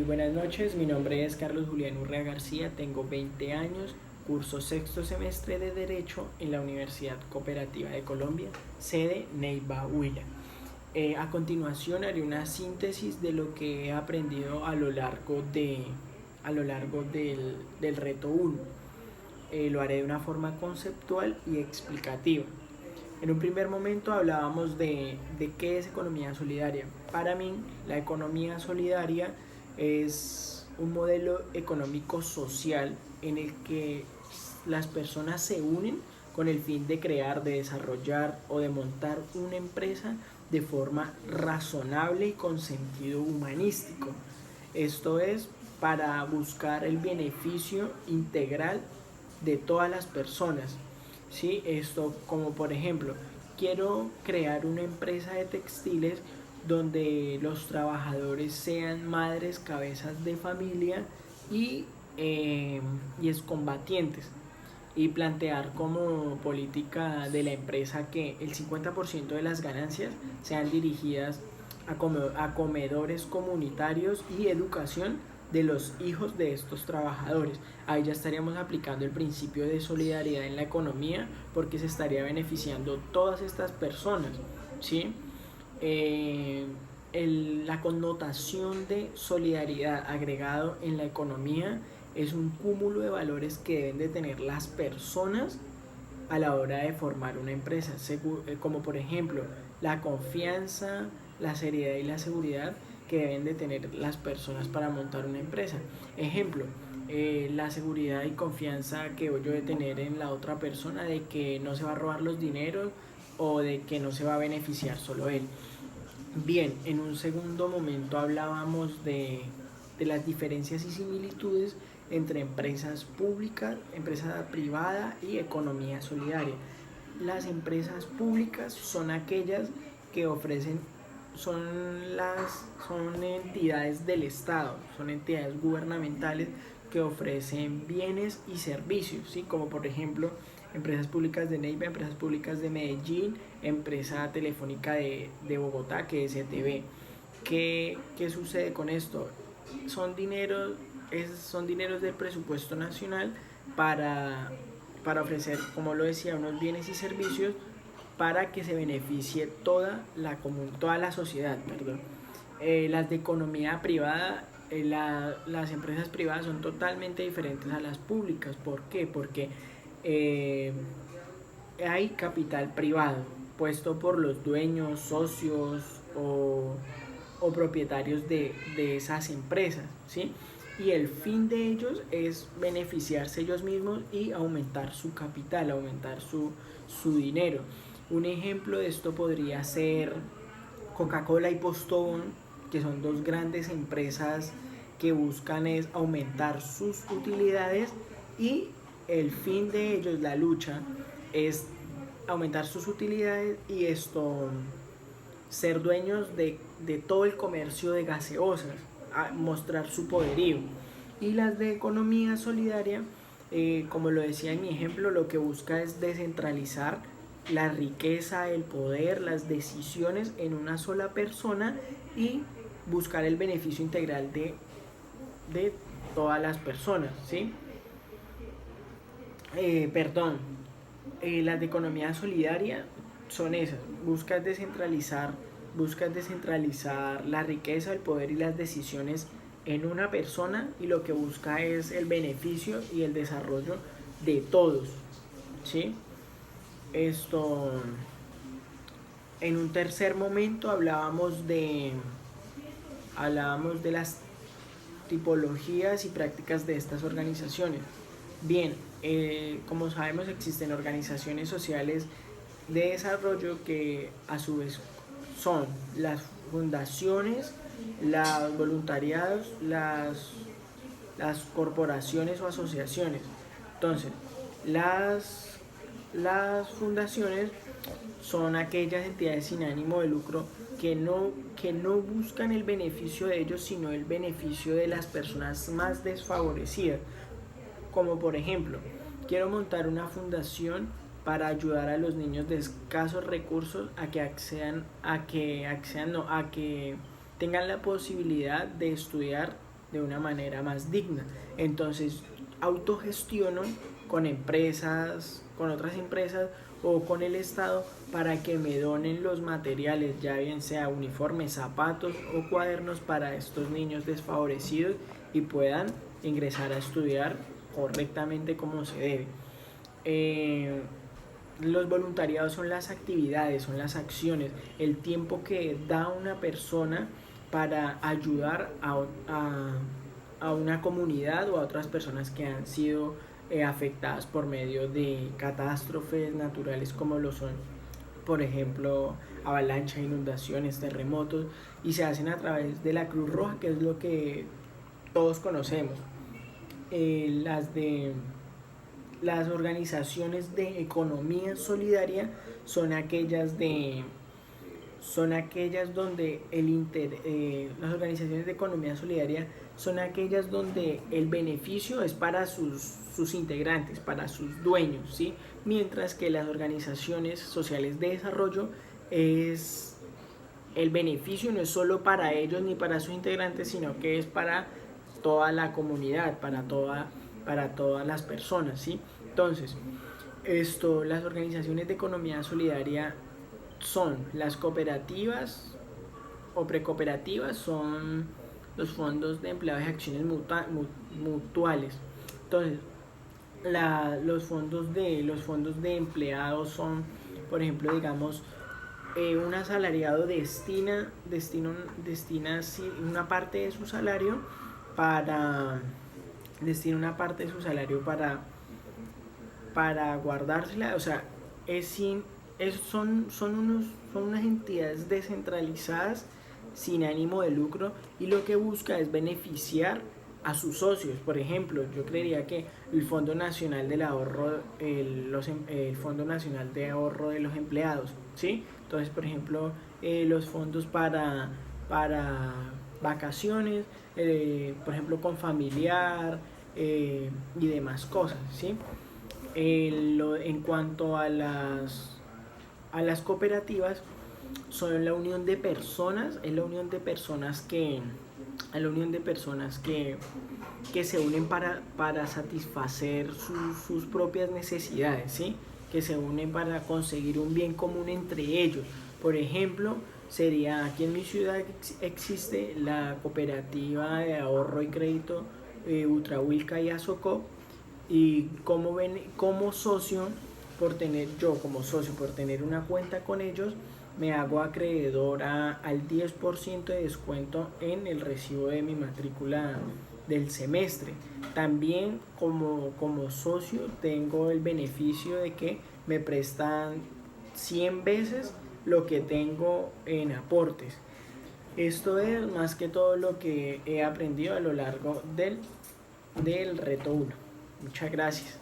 Muy buenas noches, mi nombre es Carlos Julián Urrea García, tengo 20 años, curso sexto semestre de Derecho en la Universidad Cooperativa de Colombia, sede Neiva Huila. A continuación haré una síntesis de lo que he aprendido a lo largo del reto 1. Lo haré de una forma conceptual y explicativa. En un primer momento hablábamos de qué es economía solidaria. Para mí, la economía solidaria es un modelo económico social en el que las personas se unen con el fin de crear, de desarrollar o de montar una empresa de forma razonable y con sentido humanístico. Esto es para buscar el beneficio integral de todas las personas. ¿Sí? Esto como por ejemplo, quiero crear una empresa de textiles donde los trabajadores sean madres, cabezas de familia y, y excombatientes, y plantear como política de la empresa que el 50% de las ganancias sean dirigidas a comedores comunitarios y educación de los hijos de estos trabajadores. Ahí ya estaríamos aplicando el principio de solidaridad en la economía, porque se estaría beneficiando todas estas personas, ¿sí? La connotación de solidaridad agregado en la economía es un cúmulo de valores que deben de tener las personas a la hora de formar una empresa, como por ejemplo la confianza, la seriedad y la seguridad que deben de tener las personas para montar una empresa. Ejemplo, la seguridad y confianza que yo de tener en la otra persona de que no se va a robar los dineros o de que no se va a beneficiar solo él. Bien, en un segundo momento hablábamos de las diferencias y similitudes entre empresas públicas, empresa privada y economía solidaria. Las empresas públicas son aquellas que ofrecen, son entidades del Estado, son entidades gubernamentales que ofrecen bienes y servicios, ¿sí? Como por ejemplo empresas públicas de Neiva, empresas públicas de Medellín, empresa telefónica de Bogotá, que es ETV. ¿Qué sucede con esto? Son dineros, son dineros del presupuesto nacional para ofrecer, como lo decía, unos bienes y servicios para que se beneficie toda la sociedad. Perdón. Las de economía privada, las empresas privadas son totalmente diferentes a las públicas. ¿Por qué? Porque eh, hay capital privado puesto por los dueños, socios o propietarios de esas empresas, ¿sí? Y el fin de ellos es beneficiarse ellos mismos y aumentar su capital, aumentar su dinero. Un ejemplo de esto podría ser Coca-Cola y Postobón, que son dos grandes empresas que buscan es aumentar sus utilidades, y el fin de ellos, la lucha, es aumentar sus utilidades y esto ser dueños de todo el comercio de gaseosas, mostrar su poderío. Y las de economía solidaria, como lo decía en mi ejemplo, lo que busca es descentralizar la riqueza, el poder, las decisiones en una sola persona y buscar el beneficio integral de todas las personas, ¿sí? Perdón, las de economía solidaria son esas, buscas descentralizar la riqueza, el poder y las decisiones en una persona, y lo que busca es el beneficio y el desarrollo de todos, ¿sí? Esto, en un tercer momento hablábamos de las tipologías y prácticas de estas organizaciones. Bien, como sabemos existen organizaciones sociales de desarrollo que a su vez son las fundaciones, los voluntariados, las corporaciones o asociaciones. Entonces, las fundaciones son aquellas entidades sin ánimo de lucro que no buscan el beneficio de ellos, sino el beneficio de las personas más desfavorecidas. Como por ejemplo, quiero montar una fundación para ayudar a los niños de escasos recursos a que tengan la posibilidad de estudiar de una manera más digna. Entonces autogestiono con empresas, con otras empresas o con el Estado para que me donen los materiales, ya bien sea uniformes, zapatos o cuadernos para estos niños desfavorecidos y puedan ingresar a estudiar correctamente como se debe. Los voluntariados son las actividades, son las acciones, el tiempo que da una persona para ayudar a una comunidad o a otras personas que han sido afectadas por medio de catástrofes naturales como lo son, por ejemplo, avalanchas, inundaciones, terremotos, y se hacen a través de la Cruz Roja, que es lo que todos conocemos. Las organizaciones de economía solidaria son aquellas donde las organizaciones de economía solidaria son aquellas donde el beneficio es para sus integrantes, para sus dueños, ¿sí? Mientras que las organizaciones sociales de desarrollo el beneficio no es solo para ellos ni para sus integrantes, sino que es para toda la comunidad, para todas las personas, ¿sí? Entonces, las organizaciones de economía solidaria son las cooperativas o precooperativas, son los fondos de empleados y acciones mutuales. Entonces, los fondos de empleados son, por ejemplo, digamos, un asalariado destina una parte de su salario para guardársela, o sea, son unas entidades descentralizadas sin ánimo de lucro, y lo que busca es beneficiar a sus socios. Por ejemplo, yo creería que el Fondo Nacional del Ahorro, el Fondo Nacional de Ahorro de los Empleados, ¿sí? Entonces, por ejemplo, los fondos para vacaciones, por ejemplo, con familiar, y demás cosas, ¿sí? En cuanto a las cooperativas, son la unión de personas, que se unen para satisfacer sus propias necesidades, ¿sí? Que se unen para conseguir un bien común entre ellos. Por ejemplo, sería aquí en mi ciudad existe la cooperativa de ahorro y crédito Ultrahuilca y Asocop, y como socio, por tener una cuenta con ellos, me hago acreedor al 10% de descuento en el recibo de mi matrícula del semestre. También como socio tengo el beneficio de que me prestan 100 veces lo que tengo en aportes. Esto es más que todo lo que he aprendido a lo largo del reto 1. Muchas gracias.